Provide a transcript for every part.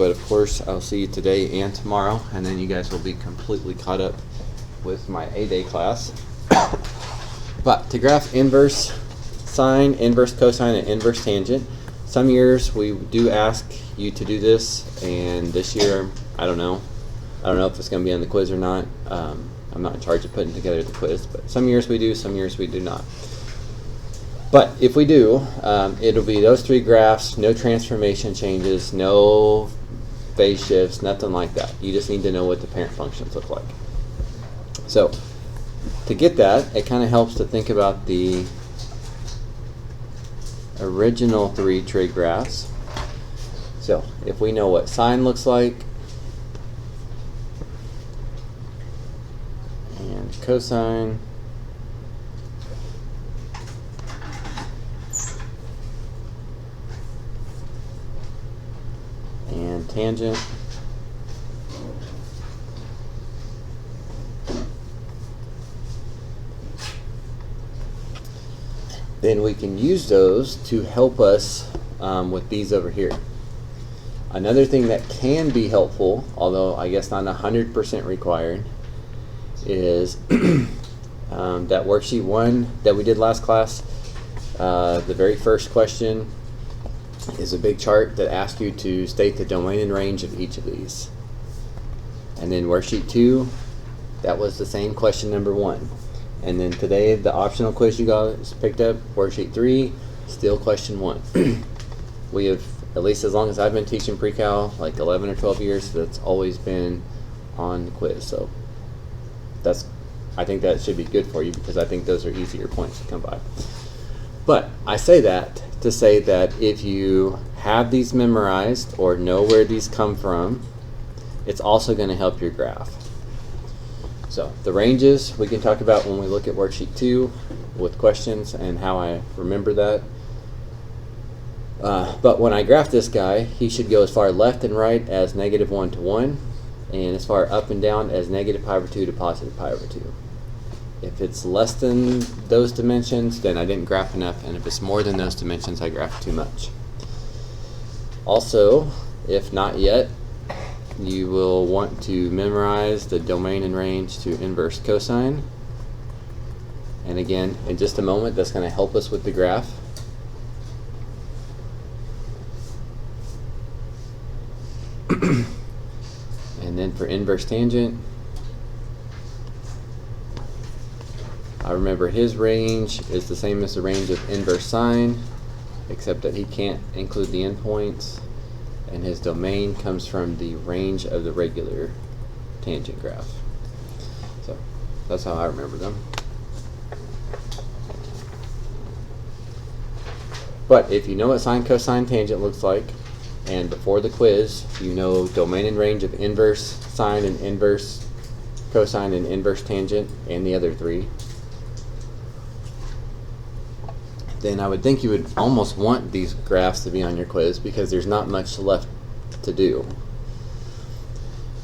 but of course I'll see you today and tomorrow, and then you guys will be completely caught up with my A-Day class. But to graph inverse sine, inverse cosine, and inverse tangent, some years we do ask you to do this, and this year I don't know if it's going to be on the quiz or not. I'm not in charge of putting together the quiz, but some years we do, some years we do not. But if we do, it'll be those three graphs, no transformation changes, no phase shifts, nothing like that. You just need to know what the parent functions look like. So to get that, it kind of helps to think about the original three trig graphs. So if we know what sine looks like, and cosine, and tangent, then we can use those to help us with these over here. Another thing that can be helpful, although I guess not 100% required, is that worksheet 1 that we did last class. The very first question is a big chart that asks you to state the domain and range of each of these. And then worksheet 2, that was the same question number 1. And then today, the optional quiz you guys picked up, worksheet 3, still question 1. We have, at least as long as I've been teaching pre-cal, like 11 or 12 years, that's always been on the quiz. So I think that should be good for you, because I think those are easier points to come by. But I say that to say that if you have these memorized or know where these come from, it's also going to help your graph. So the ranges we can talk about when we look at worksheet 2 with questions and how I remember that. But when I graph this guy, he should go as far left and right as -1 to 1, and as far up and down as -π/2 to +π/2. If it's less than those dimensions, then I didn't graph enough, and if it's more than those dimensions, I graphed too much. Also, if not yet, you will want to memorize the domain and range to inverse cosine. And again, in just a moment, that's going to help us with the graph. And then for inverse tangent, I remember his range is the same as the range of inverse sine, except that he can't include the endpoints, and his domain comes from the range of the regular tangent graph. So that's how I remember them. But if you know what sine, cosine, tangent looks like, and before the quiz you know domain and range of inverse sine and inverse cosine and inverse tangent and the other three, then I would think you would almost want these graphs to be on your quiz, because there's not much left to do.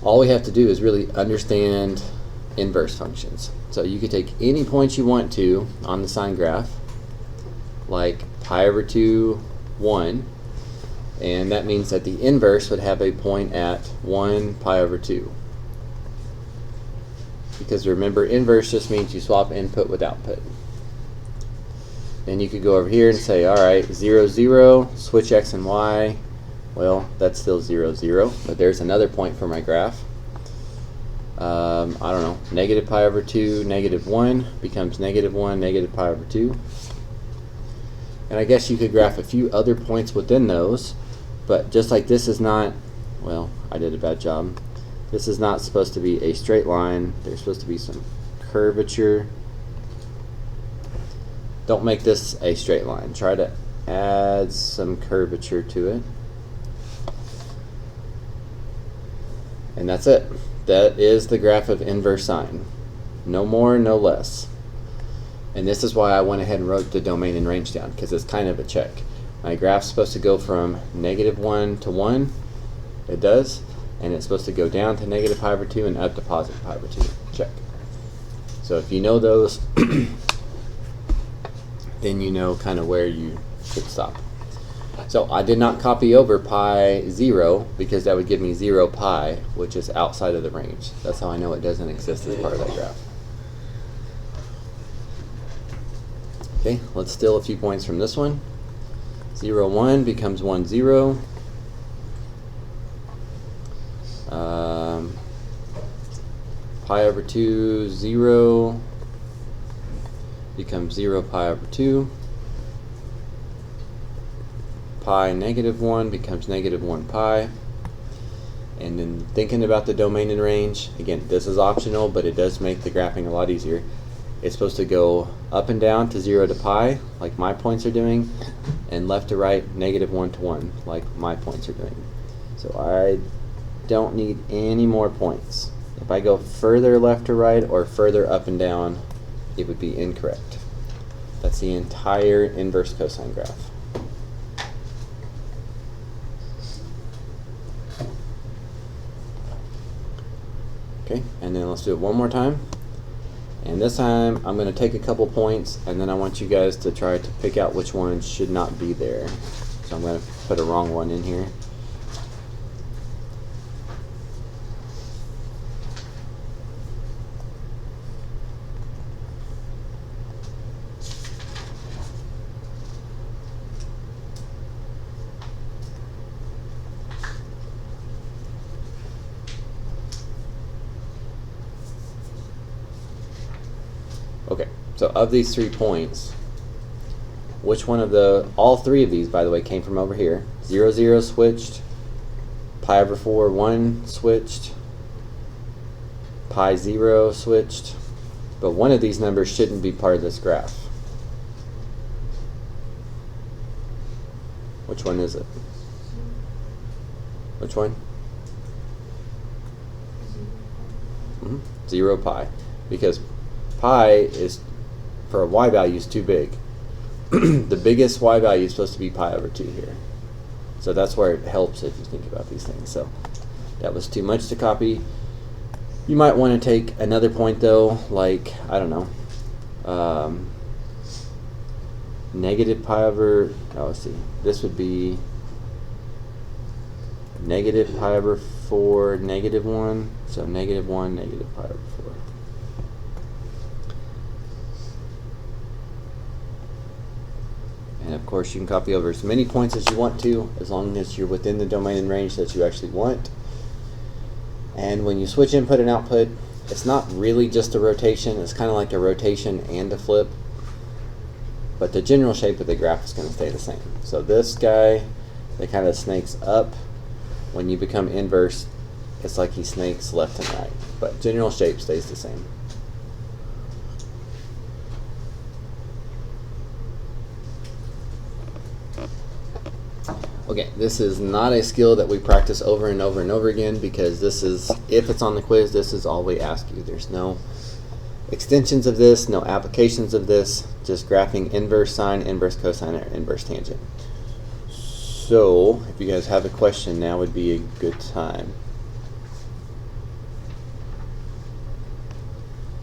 All we have to do is really understand inverse functions. So you could take any points you want to on the sine graph, like π/2, 1, and that means that the inverse would have a point at 1 π/2. Because remember, inverse just means you swap input with output. Then you could go over here and say, all right, 0, 0, switch x and y. Well, that's still 0, 0, but there's another point for my graph. I don't know, -π/2, -1 becomes -1, -π/2. And I guess you could graph a few other points within those, but just like this is not, well, I did a bad job. This is not supposed to be a straight line. There's supposed to be some curvature. Don't make this a straight line. Try to add some curvature to it. And that's it. That is the graph of inverse sine. No more, no less. And this is why I went ahead and wrote the domain and range down, because it's kind of a check. My graph's supposed to go from -1 to 1. It does. And it's supposed to go down to -π/2 and up to +π/2. Check. So if you know those, then you know kind of where you should stop. So I did not copy over pi 0 because that would give me 0 pi, which is outside of the range. That's how I know it doesn't exist as part of that graph. Okay, let's steal a few points from this one. 0, 1 becomes 1, 0. Pi over 2, 0 becomes 0 pi over 2. Pi negative 1 becomes negative 1 pi. And then thinking about the domain and range, again, this is optional, but it does make the graphing a lot easier. It's supposed to go up and down to 0 to pi, like my points are doing, and left to right, negative 1 to 1, like my points are doing. So I don't need any more points. If I go further left to right or further up and down, it would be incorrect. That's the entire inverse cosine graph. Okay, and then let's do it one more time. And this time I'm going to take a couple points, and then I want you guys to try to pick out which one should not be there. So I'm going to put a wrong one in here. Okay, so of these 3 points, which one of all 3 of these, by the way, came from over here? 0, 0 switched, pi over 4, 1 switched, pi 0 switched, but one of these numbers shouldn't be part of this graph. Which one is it? Which one? 0 pi, because pi is, for a y value, is too big. The biggest y value is supposed to be pi over 2 here. So that's where it helps if you think about these things. So that was too much to copy. You might want to take another point though, like, I don't know, negative pi over, let's see, this would be negative pi over 4, negative 1, so negative 1, negative pi over 4. And of course you can copy over as many points as you want to, as long as you're within the domain and range that you actually want. And when you switch input and output, it's not really just a rotation, it's kind of like a rotation and a flip. But the general shape of the graph is going to stay the same. So this guy, that kind of snakes up. When you become inverse, it's like he snakes left and right. But general shape stays the same. Okay, this is not a skill that we practice over and over and over again, because this is, if it's on the quiz, this is all we ask you. There's no extensions of this, no applications of this, just graphing inverse sine, inverse cosine, or inverse tangent. So, if you guys have a question, now would be a good time.